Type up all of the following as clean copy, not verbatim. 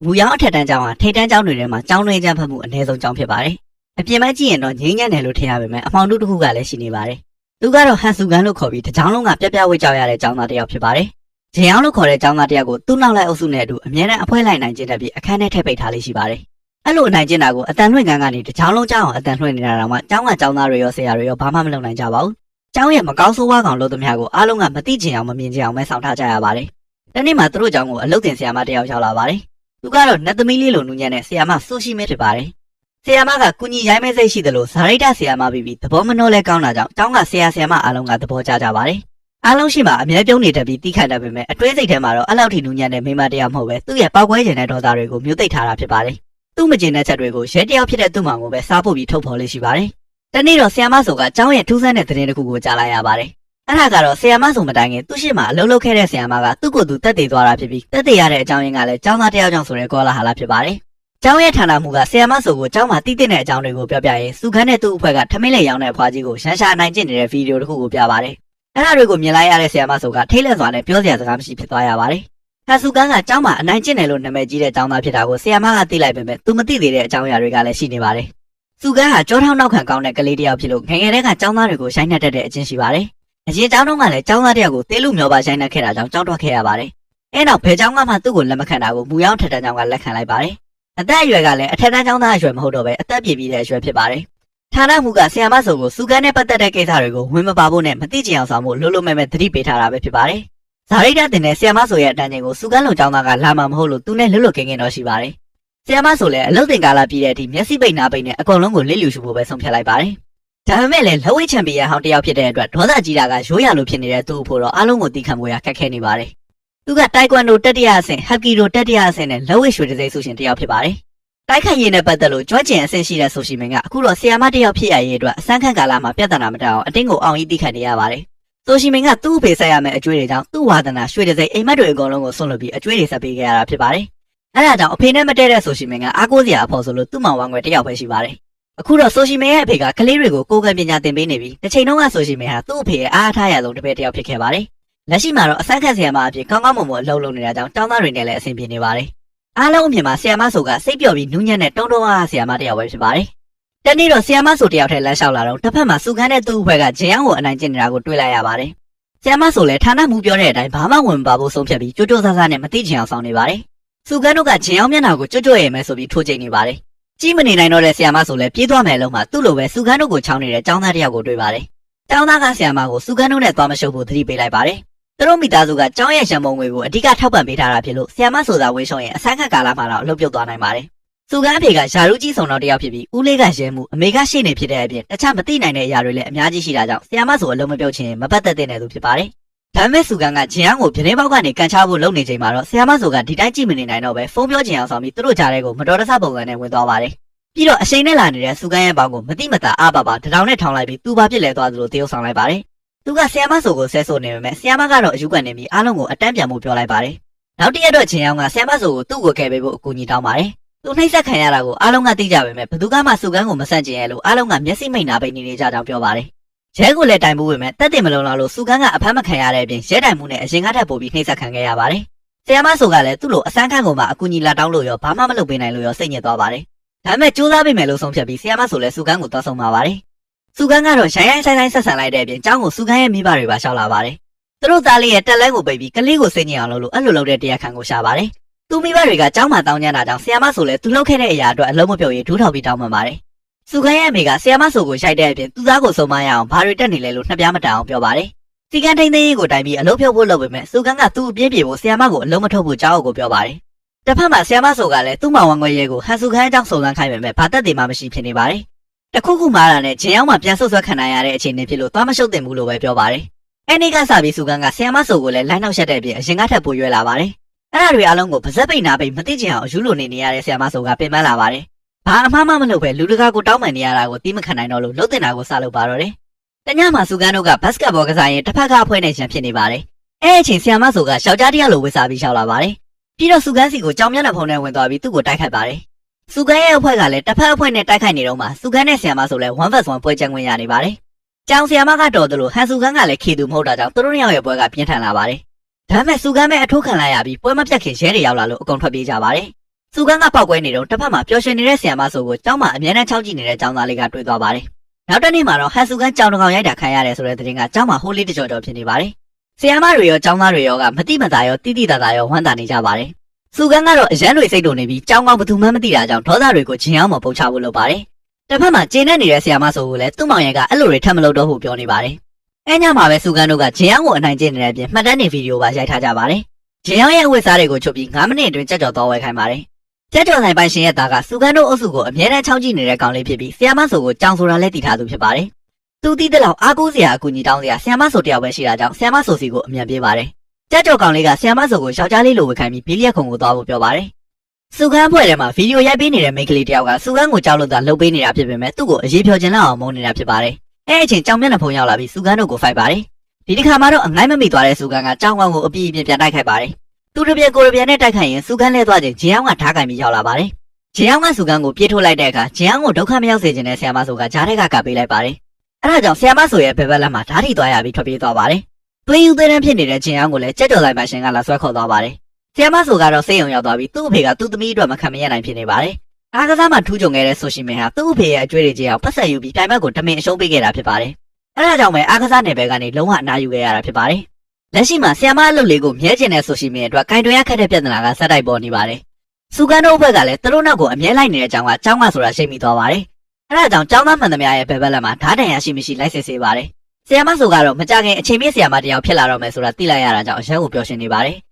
မူရောင်းအထက်တန်းကျောင်းဟာထိပ်တန်းကျောင်းတွေထဲမှာကျောင်းတွင်းကျန်းဖတ်မှုအနည်းဆုံးကျောင်းဖြစ်ပါတယ်။အပြင်ပိုင်းကြည့်ရင်တော့ငြိမ်းချမ်းတယ်လို့ထင်ရပေမဲ့အမှောင်တုတစ်ခုကလည်းရှိနေပါတယ်။သူကတော့ဟန်ဆူကန်လို့ခေါ်ပြီးတစ်ကျောင်းလုံးကပြပြဝှက်ကြောက်ရတဲ့ကျောင်းသားတစ်ယောက်ဖြစ်ပါတယ်။ဂျင်အောင်လို့ခေါ်တဲ့ကျောင်းသားတစ်ယောက်ကိုသူ့နောက်လိုက်အုပ်စုနဲ့အတူအမြဲတမ်းအဖွဲလိုက်နိုင်ကျင့်တတ်ပြီးအခန်းထဲထည့်ပိတ်ထားလေးရှိပါတယ်။အဲ့လိုအနိုင်ကျင့်တာကိုအတန်လွှင့်ကန်ကနေတစ်ကျောင်းလုံးကျောင်းအောင်အတန်လွှင့်နေတာတော့မှကျောင်းကကျောင်းသားတွေရောဆရာတွေရောဘာမှမလုပ်နိုင်ကြပါဘူး။ကျောင်းရဲ့မကောင်းဆိုးဝါးကောင်လို့သမျှကိုအားလုံးကမသိချင်အောင်မမြင်ချင်အောင်ပဲဆောင်ထားကြရပါတယ်။တနေ့မှသူတို့ကျောင်းကိုအလုပ်တင်ဆရာမတစ်ယောက်ရောက်လာပါတယ်။သူကတော့နတ်သမီးလေးလိုနူးညံ့တဲ့ဆရာမဆိုရှိမဲဖြစ်ပါတယ်။ဆရာမကကုညီရိုင်းမဲစိတ်ရှိတယ်လို့ဇာရိတဆရာမပြီးသဘောမနှောလဲကောင်းတာကြောင့်ကျောင်းကဆရာမအားလုံးကသဘောကျကြပါတယ်။အားလုံးရှိမှအမြဲပြုံးနေတတ်ပြီးတိခတ်တတ်ပေမဲ့အတွဲစိတ်ထဲမှာတော့အဲ့လောက်ထိနူးညံ့တဲ့မိမတရားမဟုတ်ပဲသူ့ရဲ့ပောက်ကွဲခြင်းတဲ့ဒေါသတွေကိုမျိုးသိပ်ထားတာဖြစ်ပါတယ်။သူ့မကျင်တဲ့ချက်တွေကိုရဲတယောက်ဖြစ်တဲ့သူ့မောင်ကိုပဲစားဖို့ပြီးထုတ်ဖော်လေးရှိပါတယ်။တနေ့တော့ဆရာမဆိုကကျောင်းရဲ့ထူးဆန်းတဲ့သတင်းတစ်ခုကိုကြားလိုက်ရပါတယ်။အဲ့ဒါကတော့ဆရာမဆိုမတိုင်ခင်သူ့ရှိမှအလုပ်လုပ်ခဲ့တဲ့ဆရာမကသူ့ကိုယ်သူတက်တည်သွားတာဖြစ်ပြီးတက်တည်ရတဲ့အကြောင်းရင်းကလည်းကျောင်းသားတယောက်ကြောင့်ဆိုတဲ့ကောလာဟာလာဖြစ်ပါတယ်။ကျောင်းရဲ့ဌာနမှုကဆရာမဆိုကိုကျောင်းမှာတည်တဲ့အကြောင်းတွေကိုပြောပြရင်စုခန်းတဲ့သူ့အဖွဲ့ကထမင်းလေရောင်းတဲ့အဖွားကြီးကိုရန်ရှာနိုင်ကျင့်နေတဲ့ဗီဒီယိုတစ်ခုကိုပြပါတယ်။အဲ့ဒါတွေကိုမြင်လိုက်ရတဲ့ဆရာမဆိုကထိတ်လန့်စွာနဲ့ပြောစရာစကားမရှိဖြစ်သွားရပါတယ်။ဟာစုခန်းကကျောင်းမှာအနိုင်ကျင့်တယ်လို့နာမည်ကြီးတဲ့ကျောင်းသားဖြစ်တာကိုဆရာမကသိလိုက်ပေမဲ့သူမသိသေးတဲ့အကြောင်းအရာတွေကလည်းရှိနေပါတယ်။စုခန်းဟာကြောထောင်းနောက်ခံကောင်းတဲ့ကလေးတစ်ယောက်ဖြစ်လို့ငယ်ငယ်တည်းကကျောင်းသားတွေကိုရိုက်နှက်တတ်တဲ့အချင်းရှိပါတယ်။အရင်ကျောင်းတုန်းကလည်းကျောင်းသားတစ်ယောက်ကိုတေးလူမျောပါရိုက်နှက်ခဲ့တာကြောင့်ကျောင်းထွက်ခဲ့ရပါတယ်။အဲနောက်ဘယ်ကျောင်းကမှသူ့ကိုလက်မခံတာကိုမူရောင်းထက်တန်းကျောင်းကလက်ခံလိုက်ပါတယ်။အသက်အရွယ်ကလည်းအထက်တန်းကျောင်းသားအရွယ်မဟုတ်တော့ပဲအသက်ပြည့်ပြီးတဲ့အရွယ်ဖြစ်ပါတယ်။ဌာနမှုကဆရာမဆိုကိုစုခန်းနဲ့ပတ်သက်တဲ့ကိစ္စတွေကိုဝင်မပါဖို့နဲ့မသိချင်အောင်ဆောင်ဖို့လုံးလုံးမဲ့သတိပေးထားတာပဲဖြစ်ပါတယ်။ဇာရိတတင်တဲ့ဆရာမဆိုရဲ့အတန်းချိန်ကိုစုခန်းလုံကျောင်းသားကလာမှမဟုတ်လို့သူနဲ့လွတ်လွတ်ကင်းကင်းတော့ရှိပါတယ်။ဆရာမဆိုလည်းအလုပ်တင်ကာလပြည့်တဲ့အထိမျက်စိပိတ်နာပိတ်နဲ့အကုန်လုံးကိုလစ်လျူရှုဖို့ပဲဆုံးဖြတ်လိုက်ပါတယ်။ဒါပေမဲ့လည်းလက်ဝဲချန်ပီယံဟောင်းတစ်ယောက်ဖြစ်တဲ့အတွက်ဒေါသကြီးတာကရိုးရလို့ဖြစ်နေတဲ့သူ့ဖို့တော့အားလုံးကိုတီးခံဖို့ရခက်ခဲနေပါတယ်။သူကတိုက်ကွမ်ဒိုတတိယအဆင့်ဟက်ကီဒိုတတိယအဆင့်နဲ့လက်ဝဲရွှေတစိမ့်ဆုရှင်တစ်ယောက်ဖြစ်ပါတယ်။တိုက်ခိုက်ရေးနဲ့ပတ်သက်လို့ကြွကျင်အဆင့်ရှိတဲ့ဆိုရှီမင်ကအခုတော့ဆရာမတစ်ယောက်ဖြစ်ရရေးအတွက်အစမ်းခန့်ကာလမှာပြဿနာမတက်အောင်အတင်းကိုအောင်ကြီးတီးခတ်နေရပါတယ်။ဆိုရှီမင်ကသူ့အဖေဆက်ရမယ့်အကျွေးတွေကြောင့်သူ့ဝါသနာရွှေတစိမ့်အိမ်မက်တွေအကုန်လုံးကိုဆွန့်လွတ်ပြီးအကျွေးတွေဆက်ပေးခဲ့ရတာဖြစ်ပါတယ်။အဲဒါကြောင့်အဖေနဲ့မတည့်တဲ့ဆိုရှီမင်ကအားကိုးစရာအဖို့ဆိုလို့သူ့မောင်ဝမ်းခွဲတစ်ယောက်ပဲရှိပါတယ်။အခုတော့ဆိုရှီမင်ရဲ့အဖေကကလေးတွေကိုကိုယ်ကံပညာသင်ပေးနေပြီးတစ်ချိန်လုံးကဆိုရှီမင်ဟာသူ့အဖေရဲ့အားထားရဆုံးတစ်ပည့်တစ်ယောက်ဖြစ်ခဲ့ပါတယ်။လက်ရှိမှာတော့အစမ်းခန့်ဆရာမအဖြစ်ကောင်းကောင်းမွန်မွန်အလုပ်လုပ်နေတာကြောင့်ကျောင်းသားတွေနဲ့လည်းအဆင်ပြေနေပါတယ်။အားလုံးအမြင်မှာဆရာမဆိုကစိတ်ပျော်ပြီးနူးညံ့တဲ့တုံးတုံးအားဆရာမတစ်ယောက်ပဲဖြစ်ပါတယ်။တနေ့တော့ဆရာမဆိုတစ်ယောက်ထဲလမ်းလျှောက်လာတော့တစ်ဖက်မှာစုခန်းတဲ့သူ့အဖွဲ့ကဂျင်အောင်ကိုအနိုင်ကျင့်နေတာကိုတွေ့လိုက်ရပါတယ်။ဆရာမဆိုလည်းဌာနမှုပြောတဲ့အတိုင်းဘာမှဝင်မပါဖို့ဆုံးဖြတ်ပြီးကြိုးကြိုးစားစားနဲ့မသိချင်အောင်ဆောင်နေပါတယ်။စုခန်းတို့ကဂျင်အောင်မျက်နှာကိုကြွတ်ကြွရဲမယ်ဆိုပြီးထိုးကျိတ်နေပါတယ်။ကြီးမနေနိုင်တော့တဲ့ဆရာမဆိုလည်းပြေးသွားမယ်လို့မှသူ့လိုပဲစုခန်းတို့ကိုချောင်းနေတဲ့ကျောင်းသားတစ်ယောက်ကိုတွေ့ပါတယ်။ကျောင်းသားကဆရာမကိုစုခန်းတို့နဲ့သွားမရှုပ်ဖို့သတိပေးလိုက်ပါတယ်။သူတို့မိသားစုကကျောင်းရဲ့ရန်ပုံငွေကိုအဓိကထောက်ပံ့ပေးထားတာဖြစ်လို့ဆရာမဆိုတာဝေရှုံးရဲ့အစမ်းခတ်ကာလမှာတော့အလုပ်ပြုတ်သွားနိုင်ပါတယ်။စုခန်းအဖေကယာရုကြီးဆောင်တော်တစ်ယောက်ဖြစ်ပြီးဦးလေးကရဲမှုအမေကရှေ့နေဖြစ်တဲ့အပြင်တခြားမသိနိုင်တဲ့အရာတွေလည်းအများကြီးရှိတာကြောင့်ဆရာမဆိုအလုံးမပြုတ်ချင်မပတ်သက်တဲ့သူဖြစ်ပါတယ်။ဒါပေမဲ့စုခန်းကဂျင်အောင်ကိုပြတင်းပေါက်ကနေကန်ချဖို့လုပ်နေချိန်မှာတော့ဆရာမဆိုကဒီတိုင်းကြည့်မနေနိုင်တော့ပဲဖုန်းပြောချင်အောင်ဆောင်ပြီးသူတို့ကြားထဲကိုမတော်တဆပုံစံနဲ့ဝင်သွားပါတယ်။ပြီးတော့အချိန်နဲ့လာနေတဲ့စုခန်းရဲ့ပေါင်းကိုမတိမတာအားပါတထောင်နဲ့ထောင်လိုက်ပြီးသူ့ဘာဖြစ်လဲသွားသလိုတရုပ်ဆောင်လိုက်ပါတယ်။သူကဆရာမဆိုကိုဆဲဆိုနေပေမဲ့ဆရာမကတော့အယူကန်နေပြီးအားလုံးကိုအတန်းပြန်ဖို့ပြောလိုက်ပါတယ်။နောက်တစ်ရက်တော့ဂျင်အောင်ကဆရာမဆိုကိုသူ့ကိုကယ်ပေးဖို့အကူအညီတောင်းပါတယ်။သူနှိပ်စက်ခံရတာကိုအားလုံးကသိကြပေမဲ့ဘယ်သူမှစုခန်းကိုမဆန့်ကျင်ရလို့အားလုံးကမျက်စိမိတ်နာပိတ်နေကြကြောင်းပြောပါတယ်။ရဲကိုလည်းတိုင်မှုပေမဲ့တက်တင်မလုံလောက်လို့စုခန်းကအဖမ်းမခံရတဲ့အပြင်ရဲတိုင်မှုနဲ့အရင်ကထပ်ပို့ပြီးနှိပ်စက်ခံခဲ့ရပါတယ်။ဆရာမဆိုကလည်းသူ့လိုအစမ်းခန့်ကိုမှအကူအညီလာတောင်းလို့ရောဘာမှမလုပ်ပေးနိုင်လို့ရောစိတ်ညစ်သွားပါတယ်။ဒါပေမဲ့ကြိုးစားပေးမယ်လို့ဆုံးဖြတ်ပြီးဆရာမဆိုလည်းစုခန်းကိုသွားဆုံးပါပါတယ်။စုခန်းကတော့ရိုင်းရိုင်းဆိုင်ဆက်ဆံလိုက်တဲ့အပြင်ကျောင်းကိုစုခန်းရဲ့မိဘတွေပါရှောက်လာပါတယ်။သူတို့သားလေးရဲ့တက်လန်းကိုပိတ်ပြီးကလေးကိုစိတ်ညစ်အောင်လုပ်အဲ့လိုလုပ်တဲ့တရားခံကိုရှာပါတယ်။သူမိဘတွေကကျောင်းမှာတောင်းကြတာကြောင့်ဆရာမဆိုလည်းသူလုပ်ခဲ့တဲ့အရာအတွက်အလုံးမပြုတ်ရေးဒူးထောက်ပြီးတောင်းပန်ပါတယ်။စုခန်းရဲ့အမေကဆရာမဆိုကိုရိုက်တဲ့အပြင်သူသားကိုစုံမရအောင်ဘာတွေတက်နေလဲလို့နှစ်ပြားမတန်အောင်ပြောပါတယ်။စီကန်းထိန်သိန်းကိုတိုင်ပြီးအလုံးဖြုတ်ဖို့လုပ်ပေမဲ့စုခန်းကသူ့အပြင်းပြေဖို့ဆရာမကိုအလုံးမထုတ်ဖို့ကြောက်ကိုပြောပါတယ်။တစ်ဖက်မှာဆရာမဆိုကလည်းသူ့မောင်ဝမ်းခွဲရဲကိုဟန်စုခန်းအကြောင်းစုံစမ်းခိုင်းပေမဲ့ဘာတက်တယ်မှမရှိဖြစ်နေပါတယ်။တခုခုမှားတာနဲ့ဂျင်အောင်မှပြန်ဆုတ်ဆွဲခံနိုင်ရတဲ့အခြေအနေဖြစ်လို့သွားမရှုပ်တင်ဘူးလို့ပဲပြောပါတယ်။အဲ့ဒီကစပြီးစုခန်းကဆရာမဆိုကိုလည်းလိုင်းနှောက်ရှက်တဲ့အပြင်အရင်ကထပ်ပိုရွယ်လာပါတယ်။အဲ့ဒါတွေအားလုံးကိုပါဇက်ပိတ်နာပိတ်မသိချင်အောင်အယူလိုနေရတဲ့ဆရာမဆိုကပင်ပန်းလာပါတယ်။ဘာအမှားမှမလုပ်ပဲလူတကာကိုတောင်းပန်နေရတာကိုတီးမခံနိုင်တော့လို့လှုပ်တင်တာကိုစလုပ်ပါတော့တယ်။တညမှာစုခန်းတို့ကဘတ်စကတ်ဘောကစားရင်တစ်ဖက်ကအဖွဲ့နဲ့ရန်ဖြစ်နေပါတယ်။အဲ့အချိန်ဆရာမဆိုကယောက်ျားတစ်ယောက်လိုဝစ်စားပြီးရှောက်လာပါတယ်။ပြီးတော့စုခန်းစီကိုကြောင်မျက်နှာဖုံးနဲ့ဝင်သွားပြီးသူ့ကိုတိုက်ခိုက်ပါတယ်။စုခန်းရဲ့အဖွဲ့ကလည်းတစ်ဖက်အဖွဲ့နဲ့တိုက်ခိုက်နေတော့မှစုခန်းနဲ့ဆရာမဆိုလည်း 1vs1 ပွဲကြံခွင့်ရနေပါတယ်။ကျောင်းဆရာမကတော်တယ်လို့ဟန်စုခန်းကလည်းခေသူမဟုတ်တာကြောင့်သူတို့နှစ်ယောက်ရဲ့ပွဲကပြင်းထန်လာပါတယ်။ဒါပေမဲ့စုခန်းမဲ့အထိုးခံလိုက်ရပြီးပွဲမပြတ်ခင်ရဲတွေရောက်လာလို့အကုန်ထွက်ပြေးကြပါတယ် စုကန်းကပောက်ကွဲနေတော့တစ်ဖက်မှာပျော်ရွှင်နေတဲ့ဆီယာမဆိုကိုကျောင်းမှာအမြဲတမ်းချောက်ကြည့်နေတဲ့ကျောင်းသားလေးကတွေ့သွားပါတယ်။နောက်တစ်နေ့မှာတော့ဟန်စုကန်းကြောင်တစ်ကောင်ရိုက်တာခံရတယ်ဆိုတဲ့သတင်းကကျောင်းမှာဟိုးလေးတကြော်ကြော်ဖြစ်နေပါတယ်။ဆီယာမတွေရောကျောင်းသားတွေရောကမတိမတာရောတိတိတတာရောဝမ်းသာနေကြပါတယ်။စုကန်းကတော့အရန်တွေစိတ်တုန်နေပြီးကျောင်းကောင်းဘသူမှမသိတာကြောင့်ဒေါသတွေကိုဂျင်အောင်မပုတ်ချဖို့လုပ်ပါတယ်။တစ်ဖက်မှာကျင်းနေတဲ့ဆီယာမဆိုကိုလည်းသူ့မောင်ရဲ့ကအဲ့လိုတွေထပ်မလုပ်တော့ဘူးပြောနေပါတယ်။အဲညမှာပဲစုကန်းတို့ကဂျင်အောင်ကိုအနိုင်ကျင့်နေတဲ့အပြင်မှတ်တမ်းတင်ဗီဒီယိုပါရိုက်ထားကြပါတယ်။ဂျင်အောင်ရဲ့အဝတ်စားတွေကိုချုပ်ပြီး9မိနစ်အတွင်းကြက်ကြော်သွားဝဲခိုင်းပါတယ်။ကြက်ကြော်ဆိုင်ပိုင်ရှင်ရဲ့သားကစုကန်းတို့အုပ်စုကိုအမြဲတမ်းချောင်းကြည့်နေတဲ့ကောင်လေးဖြစ်ပြီးဆီယာမဆိုကိုကြောင်ဆိုတာလည်းတည်ထားသူဖြစ်ပါတယ်။သူတီးတဲ့လောက်အားကိုးစရာအကူအညီတောင်းစရာဆီယာမဆိုတယောက်ပဲရှိတာကြောင့်ဆီယာမဆိုစီကိုအမြန်ပြေးပါတယ်။ကြက်ကြော်ကောင်လေးကဆီယာမဆိုကိုယောက်ျားလေးလိုဝေခိုင်းပြီးဘီလီယက်ခုံကိုသွားဖို့ပြောပါတယ်။စုကန်းဖွဲ့ထဲမှာဗီဒီယိုရိုက်ပေးနေတဲ့မိန်းကလေးတယောက်ကစုကန်းကိုကြောက်လို့သာလှုပ်ပေးနေတာဖြစ်ပေမဲ့သူ့ကိုအရေးဖြောချင်လောက်အောင်မုန်းနေတာဖြစ်ပါတယ်။အဲအချိန်ကြောင်မျက်နှာဖုံးရောက်လာပြီးစုကန်းတို့ကိုဖိုက်ပါတယ်။ဒီတစ်ခါမှတော့အငိုင်းမမိသွားတဲ့စုကန်းကကြောင်ကောင်ကိုအပြည့်အပြည့်ပြန်တိုက်ခိုက်ပါတယ်။သူတပြက်ကိုတပြက်နဲ့တိုက်ခိုက်ရင်စုကန်းလဲသွားခြင်းဂျင်အောင်ကဓာတ်ကင်ပြီးရောက်လာပါတယ်။ဂျင်အောင်ကစုကန်းကိုပြေးထုတ်လိုက်တဲ့အခါဂျင်အောင်ကိုဒုက္ခမရောက်စေချင်တဲ့ဆီယာမဆိုကဂျားထဲကကပ်ပေးလိုက်ပါတယ်။အဲဒါကြောင့်ဆီယာမဆိုရဲ့ဘယ်ဘက်လက်မှာဓာတ်ထိသွားရပြီးထွက်ပြေးသွားပါတယ်။သွေးယူသေးတန်းဖြစ်နေတဲ့ဂျင်အောင်ကိုလည်းကြက်ကြော်ဆိုင်ပိုင်ရှင်ကလာဆွဲခေါ်သွားပါတယ်။ဆီယာမဆိုကတော့စိတ်ယုံရောက်သွားပြီးသူ့အဖေကသူ့သမီးအတွက်မခံမရနိုင်ဖြစ်နေပါတယ်။အားကစားမှထူးချွန်ခဲ့တဲ့ဆိုရှီမင်ဟာသူ့အဖေရဲ့အကျွေးတွေကြီးအောင်ပတ်ဆက်ယူပြီးတိုင်ဘက်ကိုတမင်အရှုံးပေးခဲ့တာဖြစ်ပါတယ်။အဲဒါကြောင့်ပဲအားကစားနယ်ပယ်ကနေလုံးဝအနားယူခဲ့ရတာဖြစ်ပါတယ်။လက်ရှိမှာဆီယာမအလုပ်လေးကိုမြဲကျင်တဲ့ဆိုရှီမင်အတွက်ကင်တွယ်ရခက်တဲ့ပြဿနာကစက်တိုက်ပေါ်နေပါတယ်။စုကန်းတို့ဘက်ကလည်းသူတို့နောက်ကိုအမြဲလိုက်နေတဲ့အကြောင်းကကျောင်းကဆိုတာရှိမိသွားပါတယ်။အဲဒါကြောင့်ကျောင်းသားမှန်သမျှရဲ့ဘယ်ဘက်လက်မှာဓာတ်တန်ရရှိမရှိလိုက်စစ်ဆေးပါတယ်။ဆီယာမဆိုကတော့မကြခင်အချိန်ပြည့်ဆီယာမတယောက်ဖြစ်လာတော့မယ်ဆိုတာသိလိုက်ရတာကြောင့်အရန်ကိုပျော်ရွှင်နေပါတယ်။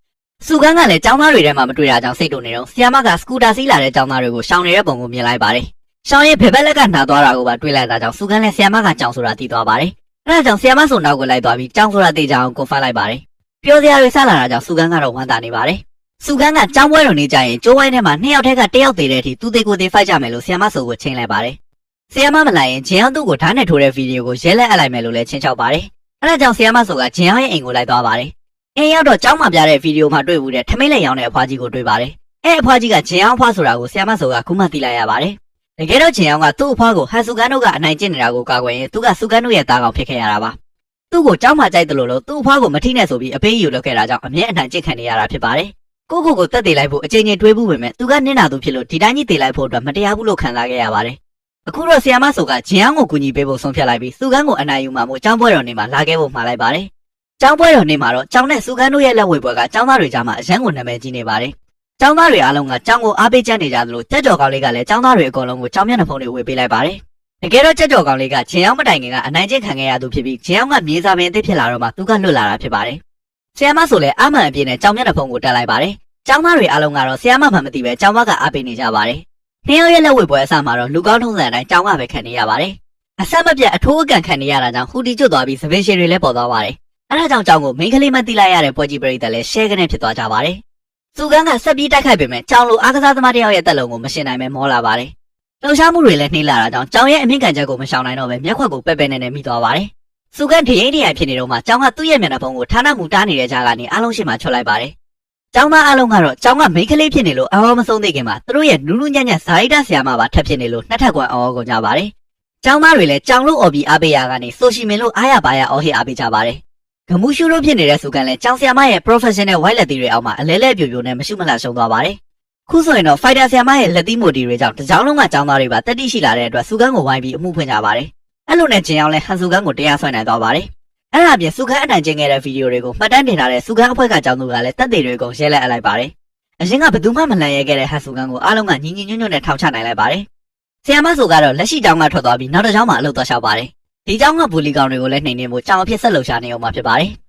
စုကန်းကလည်းကျောင်းသားတွေထဲမှာမတွေ့တာကြောင့်စိတ်တုန်နေတော့ဆီယာမကစကူတာစီးလာတဲ့ကျောင်းသားတွေကိုရှောင်နေတဲ့ပုံကိုမြင်လိုက်ပါတယ်။ရှောင်ရဲ့ဘယ်ဘက်လက်ကနှာသွားတာကိုပါတွေ့လိုက်တာကြောင့်စုကန်းလည်းဆီယာမကကြောင်ဆိုတာသိသွားပါတယ်။အဲဒါကြောင့်ဆီယာမဆိုနောက်ကိုလိုက်သွားပြီးကျောင်းဆိုတာသိကြအောင်ကွန်ဖတ်လိုက်ပါတယ်။ပျော်စရာတွေဆက်လာတာကြောင့်စုကန်းကတော့ဝမ်းသာနေပါတယ်။စုကန်းကကျောင်းပွဲတော်နေကြရင်ကျိုးဝိုင်းထဲမှာ2ယောက်ထက်က1ယောက်သေးတဲ့အထိသူသေးကိုသေးဖိုက်ကြမယ်လို့ဆီယာမဆိုကိုချင်းလိုက်ပါတယ်။ဆီယာမမလာရင်ဂျင်အောင်သူ့ကိုဓာတ်နဲ့ထိုးတဲ့ဗီဒီယိုကိုရဲလက်အပ်လိုက်မယ်လို့လည်းချင်းချောက်ပါတယ်။အဲဒါကြောင့်ဆီယာမဆိုကဂျင်အောင်ရဲ့အိမ်ကိုလိုက်သွားပါတယ်။အိမ်ရောက်တော့ကျောင်းမှာပြတဲ့ဗီဒီယိုမှာတွေ့ဘူးတဲ့ထမင်းလက်ရောင်းတဲ့အဖွားကြီးကိုတွေ့ပါတယ်။အဲအဖွားကြီးကဂျင်အောင်ဖွားဆိုတာကိုဆီယာမဆိုကခုမှသိလိုက်ရပါတယ်။တကယ်တော့ဂျင်အောင်ကသူ့အဖွားကိုဟန်စုကန်းတို့ကအနိုင်ကျင့်နေတာကိုကာကွယ်ရင်သူကစုကန်းတို့ရဲ့သားကောင်ဖြစ်ခဲ့ရတာပါ။သူ့ကိုကျောင်းမှာကြိုက်တယ်လို့သူ့အဖွားကိုမထိနဲ့ဆိုပြီးအပေးအယူလုပ်ခဲ့တာကြောင့်အမြဲအနိုင်ကျင့်ခံနေရတာဖြစ်ပါတယ်။ကိုတက်သေးလိုက်ဖို့အချိန်ချင်းတွေးဘူးပေမဲ့သူကနင်းနာသူဖြစ်လို့ဒီတိုင်းကြီးသေးလိုက်ဖို့အတွက်မတရားဘူးလို့ခံစားခဲ့ရပါတယ်။အခုတော့ဆီယာမဆိုကဂျင်အောင်ကိုကူညီပေးဖို့ဆုံးဖြတ်လိုက်ပြီးစုကန်းကိုအနိုင်ယူမှမို့ကျောင်းပွဲတော်နေမှာလာခဲ့ဖို့မှာလိုက်ပါတယ်။ကျောင်းပွဲတော်နေမှာတော့ကျောင်းနဲ့စုကန်းတို့ရဲ့လက်ဝဲပွဲကကျောင်းသားတွေကြားမှာအရန်ကိုနာမည်ကြီးနေပါတယ်။ကျောင်းသားတွေအားလုံးကကျောင်းကိုအားပေးကြနေကြသလိုကြက်ကြော်ကောင်လေးကလည်းကျောင်းသားတွေအကုန်လုံးကိုကျောင်းမျက်နှာဖုံးတွေဝေပေးလိုက်ပါတယ်။တကယ်တော့ကြက်ကြော်ကောင်လေးကဂျင်အောင်မတိုင်ခင်ကအနိုင်ကျင့်ခံခဲ့ရသူဖြစ်ပြီးဂျင်အောင်ကမြေစာပင်အသစ်ဖြစ်လာတော့မှသူကလွတ်လာတာဖြစ်ပါတယ်။ဆီယာမဆိုလည်းအာမန်အပြည့်နဲ့ကျောင်းမျက်နှာဖုံးကိုတက်လိုက်ပါတယ်။ကျောင်းသားတွေအားလုံးကတော့ဆီယာမမှမသိပဲကျောင်းသားကအားပေးနေကြပါတယ်။နှစ်ယောက်ရဲ့လက်ဝဲပွဲအစမှာတော့လူကောင်းထုံးစံအတိုင်းကျောင်းကပဲခံနေရပါတယ်။အဆက်မပြတ်အထိုးအကန်ခံနေရတာကြောင့်ဟူတီကျွတ်သွားပြီးသပင်ရှည်တွေလည်းပေါ်သွားပါတယ်။အဲဒါကြောင့်ကျောင်းကိုမိန်းကလေးမသိလိုက်ရတဲ့ပွဲကြီးပရိသတ်လည်းရှဲကနေဖြစ်သွားကြပါတယ်။စုကန်းကဆက်ပြီးတိုက်ခိုက်ပေမဲ့ကျောင်းလိုအားကစားသမားတယောက်ရဲ့တက်လုံးကိုမရှင်းနိုင်ပဲမောလာပါတယ်။လှုပ်ရှားမှုတွေလည်းနှေးလာတာကြောင့်ကျောင်းရဲ့အမြင့်ခံချက်ကိုမရှောင်နိုင်တော့ပဲမျက်ခွက်ကိုပဲ့ပဲ့နဲ့မိသွားပါတယ်။စုကန်းဒိရင်ဒိရင်ဖြစ်နေတော့မှကျောင်းကသူ့ရဲ့မျက်နှာဖုံးကိုဌာနမူတားနေတဲ့ကြားကနေအားလုံးရှင်းမှချွတ်လိုက်ပါတယ်။ကျောင်းသားအားလုံးကတော့ကျောင်းကမိန်းကလေးဖြစ်နေလို့အော်မဆုံးသေးခင်မှာသူတို့ရဲ့နူးနူးညံ့ညံ့ဇာတိတဆရာမပါထပ်ဖြစ်နေလို့နှစ်ထပ်ကွန်အော်ကုန်ကြပါတယ်။ကျောင်းသားတွေလည်းကျောင်းလို့အော်ပြီးအားပေးရကနေဆိုရှီမင်လို့အားရပါရအော်ဟစ်အားပေးကြပါတယ်။ဂမူရှူတို့ဖြစ်နေတဲ့စုကန်းလည်းကျောင်းဆရာမရဲ့ professional white လက်သီးတွေအောက်မှာအလဲလဲပြိုပြိုနဲ့မရှိမလှရှုံးသွားပါတယ်။ခုဆိုရင်တော့ fighter ဆရာမရဲ့လက်သီးမိုတီတွေကြောင့်တကြောင်လုံးကကျောင်းသားတွေပါတက်တိရှိလာတဲ့အတွက်စုကန်းကိုဝိုင်းပြီးအမှုဖွင့်ကြပါတယ်။အဲ့လိုနဲ့ဂျင်အောင်လည်းဟန်စုကန်းကိုတရားစွဲနိုင်သွားပါတယ်။အဲ့ဒါအပြင်စုကန်းအနိုင်ကျင့်ခဲ့တဲ့ဗီဒီယိုတွေကိုမှတ်တမ်းတင်ထားတဲ့စုကန်းအဖွဲ့ကကျောင်းသူကလည်းတက်သေးတွေအကုန်ရဲလက်အပ်လိုက်ပါတယ်။အရင်ကဘယ်သူမှမလန်ရဲခဲ့တဲ့ဟန်စုကန်းကိုအားလုံးကညီညီညွတ်ညွတ်နဲ့ထောင်ချနိုင်လိုက်ပါတယ်။ဆရာမဆိုကတော့လက်ရှိကျောင်းကထွက်သွားပြီးနောက်တစ်ကျောင်းမှာအလုပ်သွားလျှောက်ပါတယ်။ဒီကျောင်းကဘူလီကောင်တွေကိုလည်းနှိမ်နှင်းဖို့ကျောင်းအဖြစ်ဆက်လှုပ်ရှားနေအောင်မှာဖြစ်ပါတယ်။